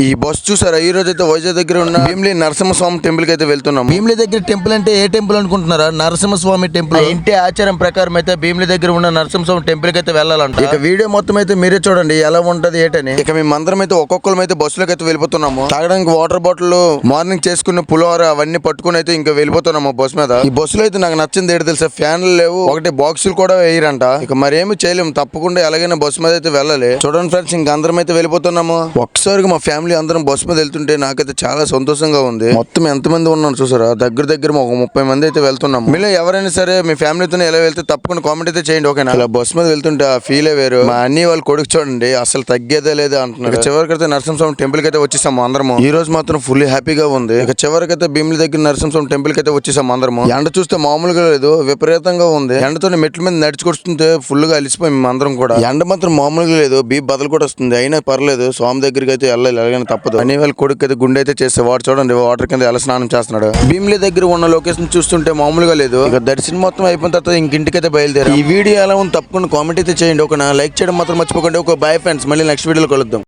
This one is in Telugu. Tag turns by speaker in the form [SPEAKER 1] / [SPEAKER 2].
[SPEAKER 1] ఈ బస్ చూసారా, ఈ రోజు అయితే వైజాగ్ దగ్గర ఉన్న భీమిలి నరసింహస్వామి టెంపుల్ కి అయితే వెళ్తున్నాం.
[SPEAKER 2] భీమిలి దగ్గర టెంపుల్ అంటే ఏ టెంపుల్ అనుకుంటున్నారా? నరసింహస్వామి టెంపుల్. ఇంటి ఆచారం ప్రకారం అయితే భీమిలి దగ్గర ఉన్న నరసింహస్వామి టెంపుల్ కి అయితే వెళ్ళాలంట.
[SPEAKER 1] ఇక వీడియో మొత్తం అయితే మీరే చూడండి ఎలా ఉంటది ఏంటని. ఇక మేమందరం అయితే ఒక్కొక్కరు అయితే బస్సులోకి అయితే వెళ్ళిపోతున్నాము. తాగడానికి వాటర్ బాటిల్, మార్నింగ్ చేసుకున్న పులిహోర అవన్నీ పట్టుకుని అయితే ఇంకా వెళ్ళిపోతున్నాము బస్ మీద. ఈ బస్సులో అయితే నాకు నచ్చింది ఏంటి తెలుసా, ఫ్యాన్లు లేవు, ఒకటి బాక్సులు కూడా వేయరంట. ఇక మరేమి చేయలేము, తప్పకుండా ఎలాగైనా బస్సు మీద అయితే వెళ్ళాలి. చూడండి ఫ్రెండ్స్, ఇంక అందరం అయితే వెళ్ళిపోతున్నాము. ఒక్కసారిగా మా ఫ్యామిలీ అందరం బస్సు మీద వెళ్తుంటే నాకైతే చాలా సంతోషంగా ఉంది. మొత్తం ఎంతమంది ఉన్నాను చూసారా, దగ్గర ఒక 30 మంది అయితే వెళ్తున్నాము. మీలో ఎవరైనా సరే మీ ఫ్యామిలీతో ఎలా వెళ్తే తప్పకుండా కామెంట్ అయితే చేయండి, ఓకేనా? అలా బస్సు మీద వెళ్తుంటే ఆ ఫీలే వేరు. మా అన్ని వాళ్ళ కొడుకు చూడండి అసలు తగ్గేదే లేదా అంటున్నారు. చివరికైతే నరసింహస్వామి టెంపుల్ కి అయితే వచ్చేసాము అందరము. ఈ రోజు మాత్రం ఫుల్ హ్యాపీగా ఉంది. ఇక చివరికైతే భీమిలి దగ్గర నరసింహస్వామి టెంపుల్ కి అయితే వచ్చేసాము అందరము. ఎండ చూస్తే మామూలుగా లేదు, విపరీతంగా ఉంది. ఎండతో మెట్ల మీద నడుచుకొస్తుంటే ఫుల్ గా అలిసిపోయి మేము అందరం కూడా. ఎండ మాత్రం మామూలుగా లేదు, బీప్ బదులు కూడా వస్తుంది. అయినా పర్లేదు, స్వామి దగ్గరికి అయితే వెళ్ళాలి, ఎలాగైనా తప్పదు. అన్ని వాళ్ళ కొడుకు అయితే గుండె అయితే చేస్తే వాడు చూడండి వాటర్ కింద ఎలా స్నానం చేస్తున్నాడు. భీమిలి దగ్గర ఉన్న లొకేషన్ చూస్తుంటే మామూలుగా లేదు. ఇక దర్శనం మొత్తం అయిపోయిన తర్వాత ఇంటికైతే బయలుదేరారు. ఈ వీడియో ఎలా ఉంది తప్పకుండా కామెంట్ అయితే చేయండి, ఓకేనా? లైక్ చేయడం మాత్రం మర్చిపోకండి. ఒక బై ఫ్రెండ్స్, మళ్ళీ నెక్స్ట్ వీడియోలో కలుద్దాం.